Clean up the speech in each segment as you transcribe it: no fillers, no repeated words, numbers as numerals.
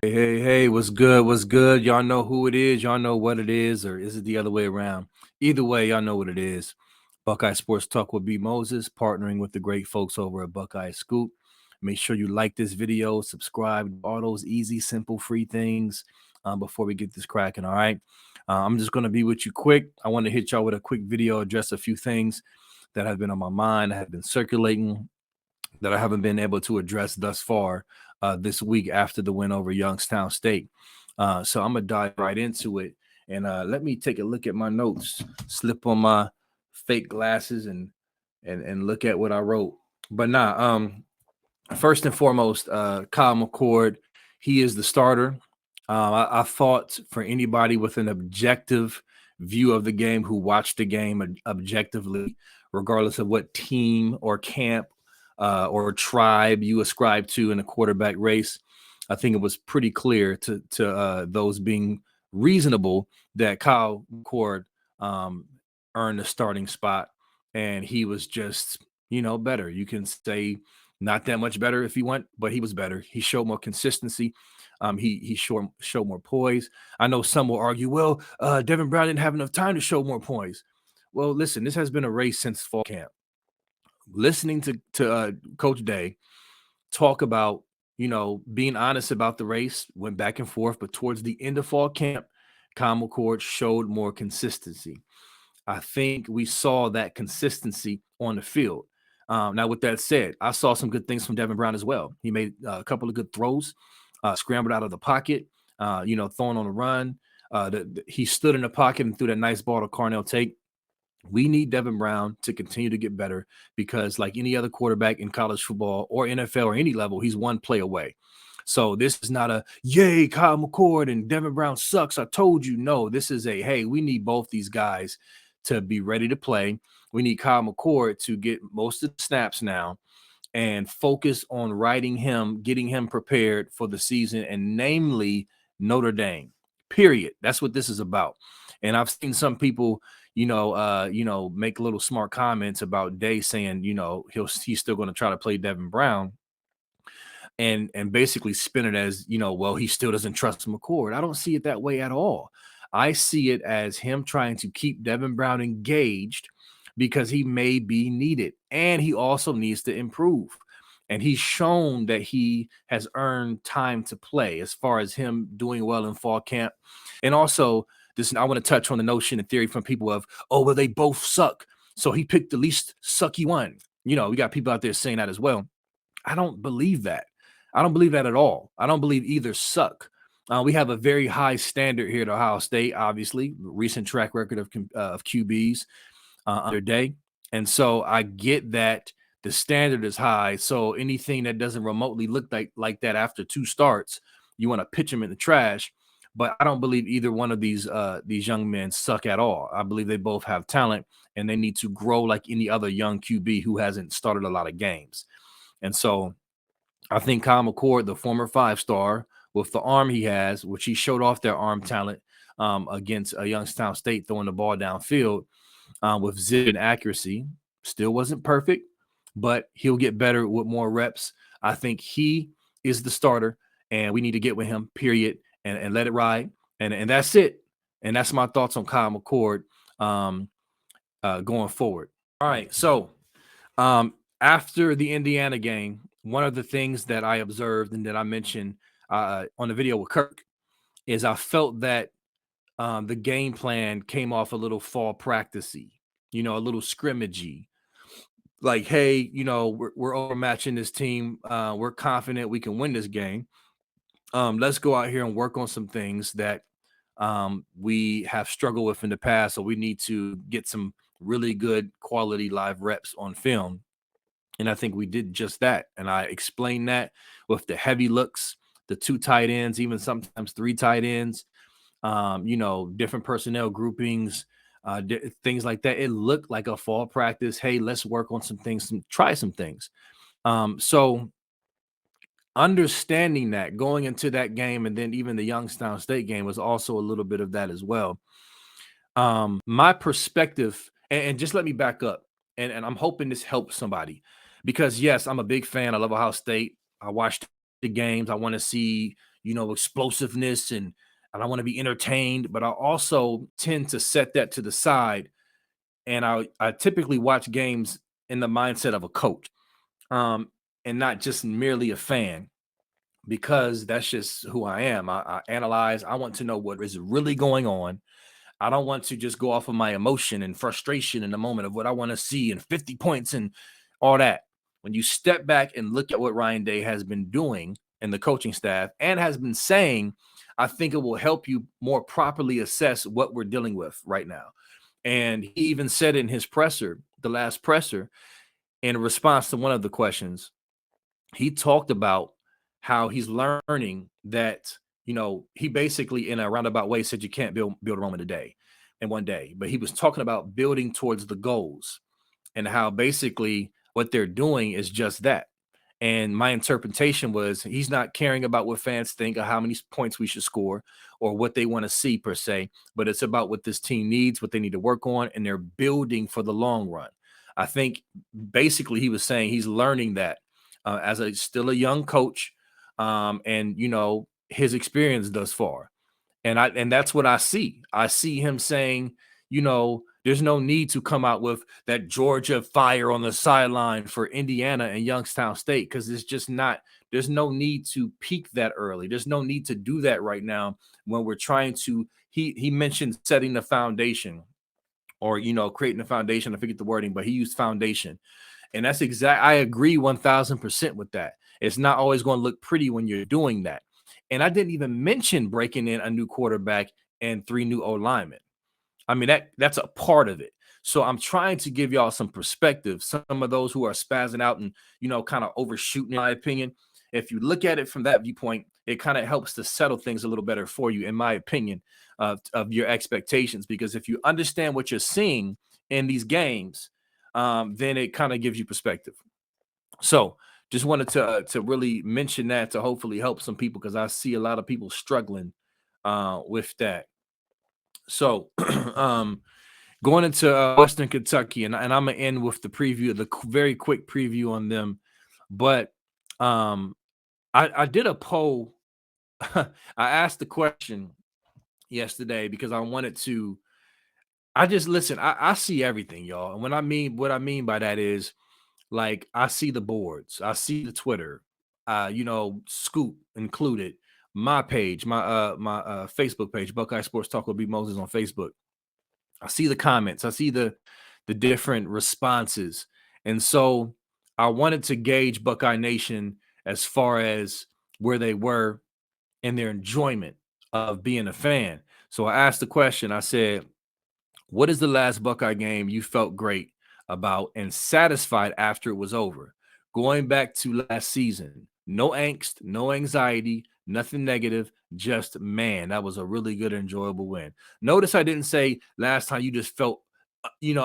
Hey, what's good? What's good? Y'all know who it is. Y'all know what it is, or is it the other way around? Either way, y'all know what it is. Buckeye Sports Talk with B.Moses, partnering with the great folks over at Buckeye Scoop. Make sure you like this video, subscribe, all those easy, simple, free things before we get this cracking, all right? I'm just going to be with you quick. I want to hit y'all with a quick video, address a few things that have been on my mind, that have been circulating, that I haven't been able to address thus far this week after the win over Youngstown State. So I'm gonna dive right into it, and let me take a look at my notes, slip on my fake glasses, and look at what I wrote. But first and foremost, Kyle McCord, he is the starter. I thought for anybody with an objective view of the game who watched the game objectively, regardless of what team or camp or tribe you ascribe to in a quarterback race, I think it was pretty clear to those being reasonable that Kyle McCord earned a starting spot, and he was just better. You can say not that much better if he went, but he was better. He showed more consistency. He showed more poise. I know some will argue, well, Devin Brown didn't have enough time to show more poise. Well, listen, this has been a race since fall camp. Listening to Coach Day talk about being honest about the race, went back and forth, but towards the end of fall camp, Kyle McCord showed more consistency. I think we saw that consistency on the field. Now, with that said, I saw some good things from Devin Brown as well. He made a couple of good throws, scrambled out of the pocket, throwing on the run. He stood in the pocket and threw that nice ball to Carnell Tate. We need Devin Brown to continue to get better because, like any other quarterback in college football or NFL or any level, he's one play away. So this is not a yay, Kyle McCord and Devin Brown sucks. I told you. No, this is a hey, we need both these guys to be ready to play. We need Kyle McCord to get most of the snaps now and focus on getting him prepared for the season, and namely Notre Dame. Period. That's what this is about. And I've seen some people, make little smart comments about Day saying, he's still going to try to play Devin Brown and basically spin it as, well, he still doesn't trust McCord. I don't see it that way at all. I see it as him trying to keep Devin Brown engaged because he may be needed, and he also needs to improve. And he's shown that he has earned time to play as far as him doing well in fall camp. And also, I want to touch on the notion and theory from people of, oh, well, they both suck, so he picked the least sucky one. We got people out there saying that as well. I don't believe that. I don't believe that at all. I don't believe either suck. We have a very high standard here at Ohio State, obviously, recent track record of QBs under Day. And so I get that the standard is high. So anything that doesn't remotely look like that after two starts, you want to pitch them in the trash. But I don't believe either one of these young men suck at all. I believe they both have talent, and they need to grow like any other young QB who hasn't started a lot of games. And so I think Kyle McCord, the former 5-star, with the arm he has, which he showed off their arm talent against Youngstown State, throwing the ball downfield with zip and accuracy, still wasn't perfect, but he'll get better with more reps. I think he is the starter, and we need to get with him, period, and let it ride. And that's it. And that's my thoughts on Kyle McCord going forward. All right, so after the Indiana game, one of the things that I observed and that I mentioned on the video with Kirk is I felt that the game plan came off a little fall practicey, a little scrimmagey. Like, hey, we're overmatching this team. We're confident we can win this game. Let's go out here and work on some things that we have struggled with in the past. So we need to get some really good quality live reps on film. And I think we did just that. And I explained that with the heavy looks, the 2 tight ends, even sometimes 3 tight ends, different personnel groupings, things like that. It looked like a fall practice. Hey, let's work on some things, try some things. So understanding that going into that game, and then even the Youngstown State game was also a little bit of that as well. My perspective, and just let me back up, and I'm hoping this helps somebody, because yes, I'm a big fan. I love Ohio State. I watched the games. I want to see, explosiveness and I want to be entertained, but I also tend to set that to the side. And I typically watch games in the mindset of a coach, um, and not just merely a fan, because that's just who I am. I analyze. I want to know what is really going on. I don't want to just go off of my emotion and frustration in the moment of what I want to see and 50 points and all that. When you step back and look at what Ryan Day has been doing and the coaching staff and has been saying, I think it will help you more properly assess what we're dealing with right now. And he even said in his presser, the last presser, in response to one of the questions, he talked about how he's learning that, he basically in a roundabout way said you can't build Rome in one day, but he was talking about building towards the goals and how basically what they're doing is just that. And my interpretation was he's not caring about what fans think or how many points we should score or what they want to see per se, but it's about what this team needs, what they need to work on, and they're building for the long run. I think basically he was saying he's learning that as still a young coach, and his experience thus far. And that's what I see. I see him saying, there's no need to come out with that Georgia fire on the sideline for Indiana and Youngstown State, because it's just not, there's no need to peak that early. There's no need to do that right now when we're trying to, he mentioned setting the foundation or, creating a foundation. I forget the wording, but he used foundation. And that's I agree 1000% with that. It's not always going to look pretty when you're doing that. And I didn't even mention breaking in a new quarterback and 3 new O linemen. I mean, that's a part of it. So I'm trying to give y'all some perspective. Some of those who are spazzing out and, kind of overshooting, in my opinion, if you look at it from that viewpoint, it kind of helps to settle things a little better for you, in my opinion, of your expectations. Because if you understand what you're seeing in these games, then it kind of gives you perspective. So just wanted to really mention that to hopefully help some people, because I see a lot of people struggling with that. So going into Western Kentucky, and I'm going to end with the preview, the very quick preview on them. But I did a poll. I asked the question yesterday because I wanted to, I see everything, y'all. And what I mean by that is, like, I see the boards, I see the Twitter, Scoop included, my page, my Facebook page, Buckeye Sports Talk with B.Moses on Facebook. I see the comments, I see the different responses. And so I wanted to gauge Buckeye Nation as far as where they were in their enjoyment of being a fan. So I asked the question, I said, what is the last Buckeye game you felt great about and satisfied after it was over? Going back to last season, no angst, no anxiety, nothing negative, just, man, that was a really good, enjoyable win. Notice I didn't say last time you just felt,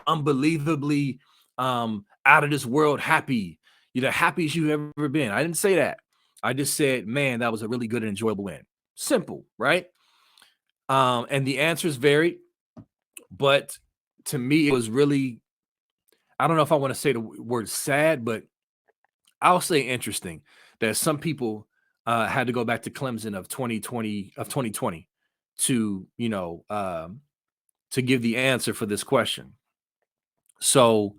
unbelievably out of this world happy, the happiest you've ever been. I didn't say that. I just said, man, that was a really good and enjoyable win. Simple, right? And the answers varied, but to me, it was really, I don't know if I want to say the word sad, but I'll say interesting that some people had to go back to Clemson of 2020 to, to give the answer for this question. So,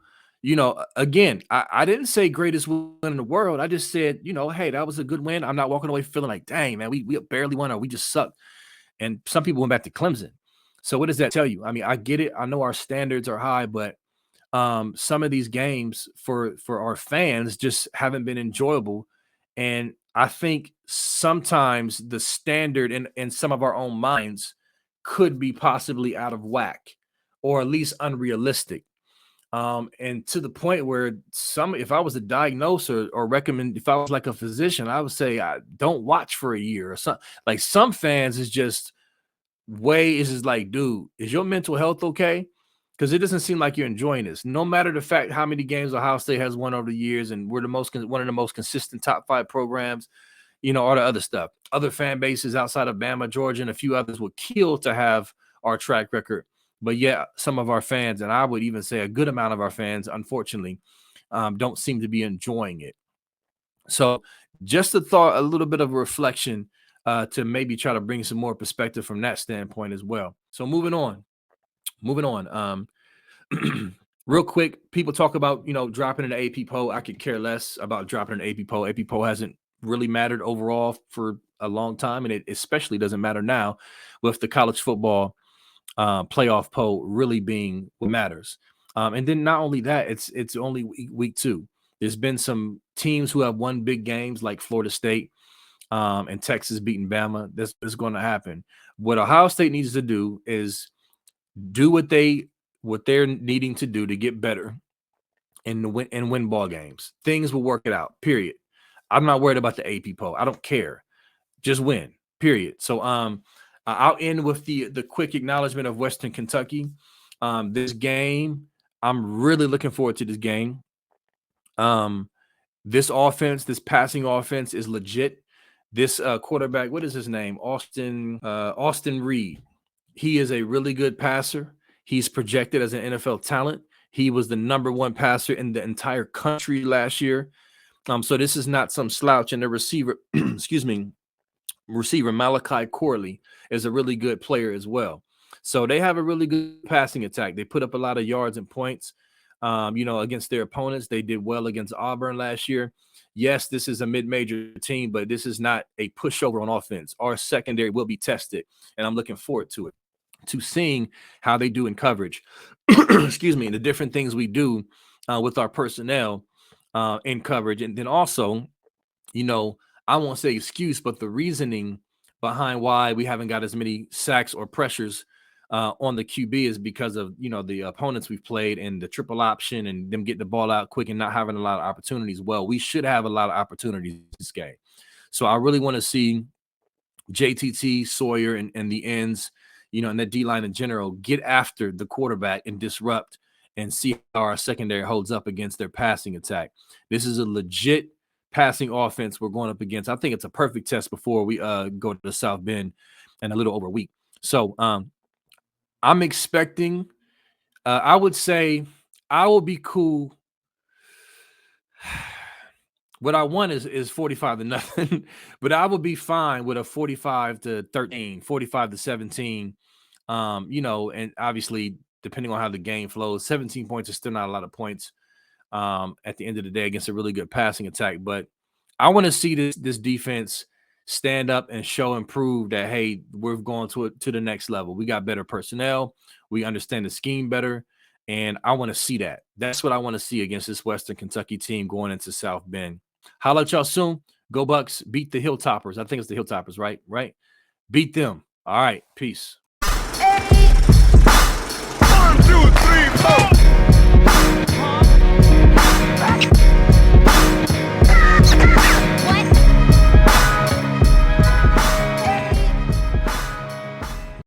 again, I didn't say greatest win in the world. I just said, hey, that was a good win. I'm not walking away feeling like, dang, man, we barely won or we just sucked. And some people went back to Clemson. So what does that tell you? I mean, I get it. I know our standards are high, but some of these games for our fans just haven't been enjoyable. And I think sometimes the standard in some of our own minds could be possibly out of whack or at least unrealistic. And to the point where if I was to diagnose or recommend, if I was like a physician, I would say, don't watch for a year or something. Like some fans is just like, dude, is your mental health okay? Because it doesn't seem like you're enjoying this. No matter the fact how many games Ohio State has won over the years, and we're one of the most consistent top 5 programs, all the other stuff. Other fan bases outside of Bama, Georgia, and a few others would kill to have our track record. But yeah, some of our fans, and I would even say a good amount of our fans, unfortunately, don't seem to be enjoying it. So just a thought, a little bit of a reflection to maybe try to bring some more perspective from that standpoint as well. So moving on. Real quick, people talk about, dropping an AP poll. I could care less about dropping an AP poll. AP poll hasn't really mattered overall for a long time, and it especially doesn't matter now with the college football playoff poll really being what matters. And then not only that, it's only week 2. There's been some teams who have won big games like Florida State and Texas beating Bama. This is going to happen. What Ohio State needs to do is do what they're needing to do to get better and win ball games. Things will work it out. Period. I'm not worried about the AP poll. I don't care. Just win. Period. So I'll end with the quick acknowledgement of Western Kentucky. This game, I'm really looking forward to this game. This offense, this passing offense is legit. This quarterback, what is his name? Austin Reed. He is a really good passer. He's projected as an NFL talent. He was the #1 passer in the entire country last year. So this is not some slouch. And the receiver, receiver Malachi Corley is a really good player as well. So they have a really good passing attack. They put up a lot of yards and points, against their opponents. They did well against Auburn last year. Yes, this is a mid-major team, but this is not a pushover on offense. Our secondary will be tested, and I'm looking forward to it, to seeing how they do in coverage. And the different things we do with our personnel in coverage. And then also, I won't say excuse, but the reasoning behind why we haven't got as many sacks or pressures on the QB is because of, the opponents we've played and the triple option and them getting the ball out quick and not having a lot of opportunities. Well, we should have a lot of opportunities this game. So I really want to see JTT, Sawyer, and the ends, and the D-line in general, get after the quarterback and disrupt and see how our secondary holds up against their passing attack. This is a legit passing offense we're going up against. I think it's a perfect test before we go to the South Bend in a little over a week. So I'm expecting, I would say I will be cool. What I want is 45-0, but I would be fine with a 45-13, 45-17. And obviously, depending on how the game flows, 17 points is still not a lot of points at the end of the day against a really good passing attack. But I want to see this defense stand up and show and prove that, hey, we're going to the next level. We got better personnel. We understand the scheme better. And I want to see that. That's what I want to see against this Western Kentucky team going into South Bend. Holla at y'all soon. Go Bucks. Beat the Hilltoppers. I think it's the Hilltoppers, right? Right? Beat them. All right. Peace. 1, 2, 3, 4.